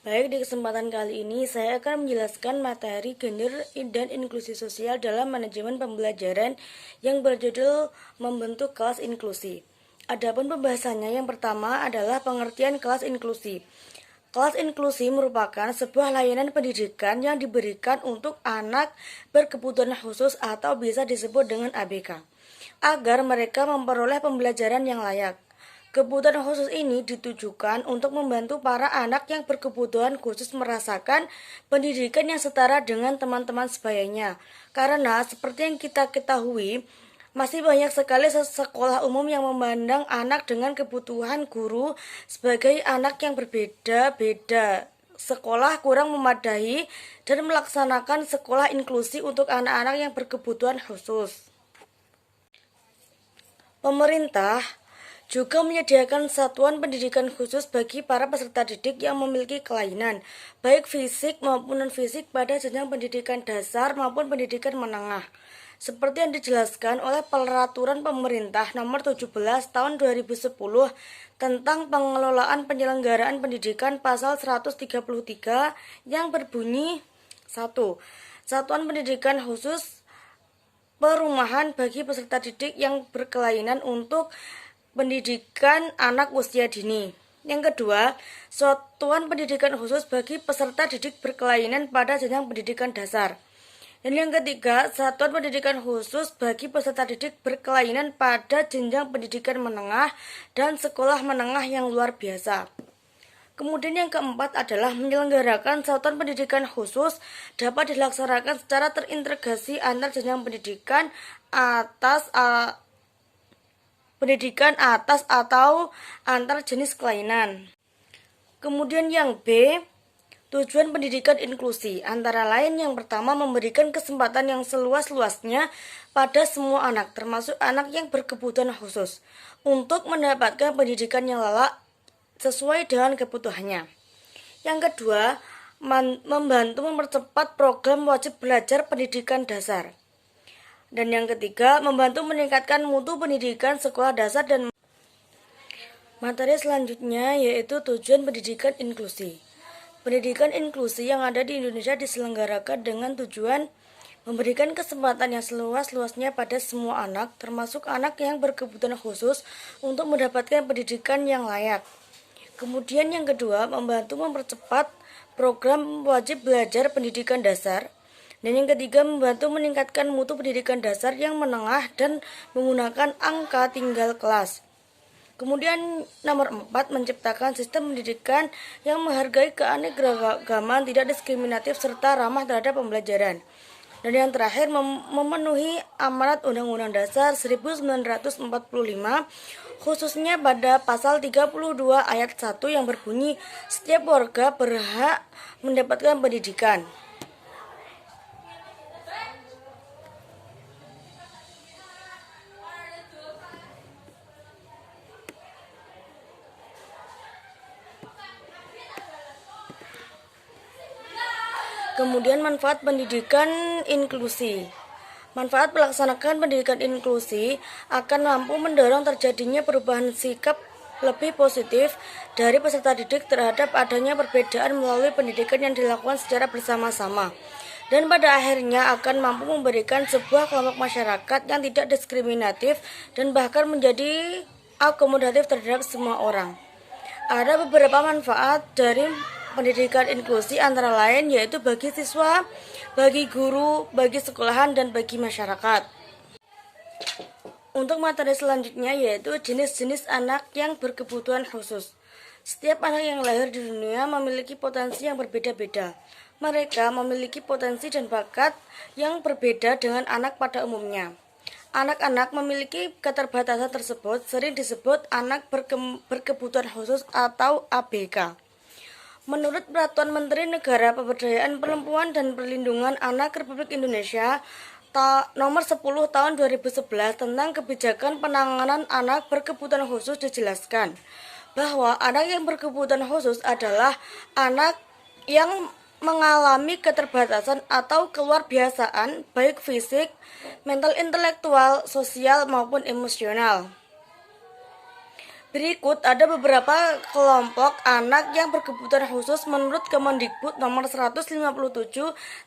Baik, di kesempatan kali ini saya akan menjelaskan materi gender dan inklusi sosial dalam manajemen pembelajaran yang berjudul Membentuk Kelas Inklusi. Adapun pembahasannya yang pertama adalah pengertian kelas inklusi. Kelas inklusi merupakan sebuah layanan pendidikan yang diberikan untuk anak berkebutuhan khusus atau bisa disebut dengan ABK, agar mereka memperoleh pembelajaran yang layak. Kebutuhan khusus ini ditujukan untuk membantu para anak yang berkebutuhan khusus merasakan pendidikan yang setara dengan teman-teman sebayanya. Karena seperti yang kita ketahui, masih banyak sekali sekolah umum yang memandang anak dengan kebutuhan guru sebagai anak yang berbeda-beda. Sekolah kurang memadai dan melaksanakan sekolah inklusi untuk anak-anak yang berkebutuhan khusus. Pemerintah juga menyediakan satuan pendidikan khusus bagi para peserta didik yang memiliki kelainan, baik fisik maupun non-fisik pada jenjang pendidikan dasar maupun pendidikan menengah. Seperti yang dijelaskan oleh Peraturan Pemerintah Nomor 17 Tahun 2010 tentang pengelolaan penyelenggaraan pendidikan pasal 133 yang berbunyi 1. Satuan pendidikan khusus perumahan bagi peserta didik yang berkelainan untuk pendidikan anak usia dini. Yang kedua, satuan pendidikan khusus bagi peserta didik berkelainan pada jenjang pendidikan dasar. Dan yang ketiga, satuan pendidikan khusus bagi peserta didik berkelainan pada jenjang pendidikan menengah dan sekolah menengah yang luar biasa. Kemudian yang keempat adalah menyelenggarakan satuan pendidikan khusus dapat dilaksanakan secara terintegrasi antar jenjang pendidikan atas atau antar jenis kelainan. Kemudian yang B, tujuan pendidikan inklusi, antara lain yang pertama memberikan kesempatan yang seluas-luasnya pada semua anak, termasuk anak yang berkebutuhan khusus, untuk mendapatkan pendidikan yang layak sesuai dengan kebutuhannya. Yang kedua, membantu mempercepat program wajib belajar pendidikan dasar. Dan yang ketiga, membantu meningkatkan mutu pendidikan sekolah dasar dan materi selanjutnya yaitu tujuan pendidikan inklusi. Pendidikan inklusi yang ada di Indonesia diselenggarakan dengan tujuan memberikan kesempatan yang seluas-luasnya pada semua anak, termasuk anak yang berkebutuhan khusus untuk mendapatkan pendidikan yang layak. Kemudian yang kedua, membantu mempercepat program wajib belajar pendidikan dasar. Dan yang ketiga, membantu meningkatkan mutu pendidikan dasar yang menengah dan menggunakan angka tinggal kelas. Kemudian nomor 4, menciptakan sistem pendidikan yang menghargai keanekaragaman, tidak diskriminatif, serta ramah terhadap pembelajaran. Dan yang terakhir, memenuhi amanat Undang-Undang Dasar 1945, khususnya pada pasal 32 ayat 1 yang berbunyi, setiap warga berhak mendapatkan pendidikan. Kemudian manfaat pendidikan inklusi. Manfaat melaksanakan pendidikan inklusi akan mampu mendorong terjadinya perubahan sikap lebih positif dari peserta didik terhadap adanya perbedaan melalui pendidikan yang dilakukan secara bersama-sama. Dan pada akhirnya akan mampu memberikan sebuah kelompok masyarakat yang tidak diskriminatif dan bahkan menjadi akomodatif terhadap semua orang. Ada beberapa manfaat dari pendidikan inklusi, antara lain yaitu bagi siswa, bagi guru, bagi sekolahan, dan bagi masyarakat. Untuk materi selanjutnya yaitu jenis-jenis anak yang berkebutuhan khusus. Setiap anak yang lahir di dunia memiliki potensi yang berbeda-beda. Mereka memiliki potensi dan bakat yang berbeda dengan anak pada umumnya. Anak-anak memiliki keterbatasan tersebut sering disebut anak berkebutuhan khusus atau ABK. Menurut Peraturan Menteri Negara Pemberdayaan Perempuan dan Perlindungan Anak Republik Indonesia Nomor 10 Tahun 2011 tentang Kebijakan Penanganan Anak Berkebutuhan Khusus dijelaskan bahwa anak yang berkebutuhan khusus adalah anak yang mengalami keterbatasan atau keluar biasaan baik fisik, mental, intelektual, sosial maupun emosional. Berikut ada beberapa kelompok anak yang berkebutuhan khusus menurut Kemendikbud nomor 157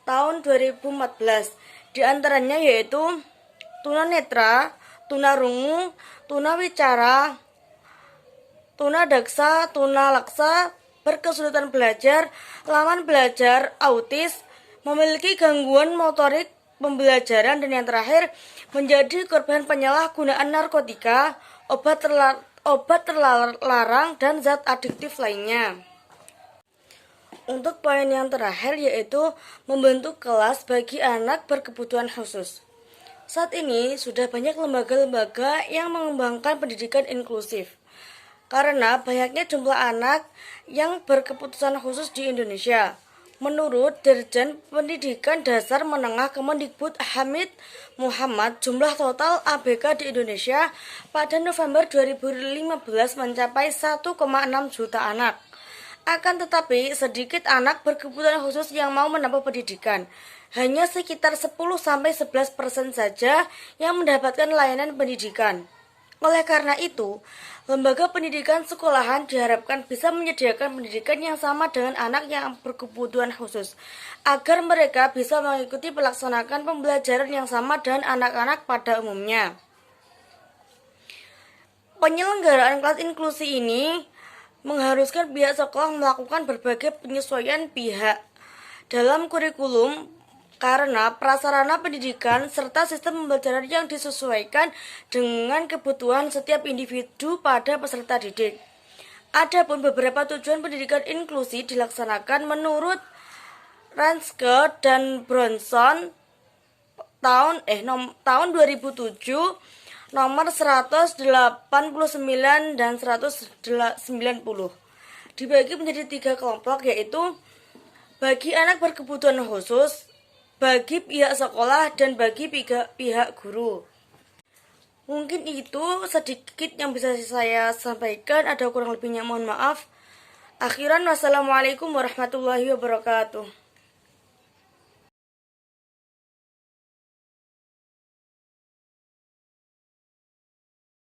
tahun 2014. Di antaranya yaitu tunanetra, tunarungu, tunawicara, tunadaksa, tunalaksa, berkesulitan belajar, lawan belajar, autis, memiliki gangguan motorik pembelajaran, dan yang terakhir menjadi korban penyalahgunaan narkotika, obat terlarang, dan zat adiktif lainnya. Untuk poin yang terakhir yaitu membentuk kelas bagi anak berkebutuhan khusus. Saat ini sudah banyak lembaga-lembaga yang mengembangkan pendidikan inklusif. Karena banyaknya jumlah anak yang berkebutuhan khusus di Indonesia. Menurut Dirjen Pendidikan Dasar Menengah Kemendikbud Hamid Muhammad, jumlah total ABK di Indonesia pada November 2015 mencapai 1,6 juta anak. Akan tetapi, sedikit anak berkebutuhan khusus yang mau menempuh pendidikan. Hanya sekitar 10-11% saja yang mendapatkan layanan pendidikan. Oleh karena itu, lembaga pendidikan sekolahan diharapkan bisa menyediakan pendidikan yang sama dengan anak yang berkebutuhan khusus, agar mereka bisa mengikuti pelaksanaan pembelajaran yang sama dengan anak-anak pada umumnya. Penyelenggaraan kelas inklusi ini mengharuskan pihak sekolah melakukan berbagai penyesuaian pihak dalam kurikulum karena prasarana pendidikan serta sistem pembelajaran yang disesuaikan dengan kebutuhan setiap individu pada peserta didik. Adapun beberapa tujuan pendidikan inklusi dilaksanakan menurut Ranske dan Bronson tahun 2007 nomor 189 dan 190. Dibagi menjadi 3 kelompok, yaitu bagi anak berkebutuhan khusus, bagi pihak sekolah, dan bagi pihak guru. Mungkin itu sedikit yang bisa saya sampaikan, ada kurang lebihnya mohon maaf. Akhiran, wassalamualaikum warahmatullahi wabarakatuh.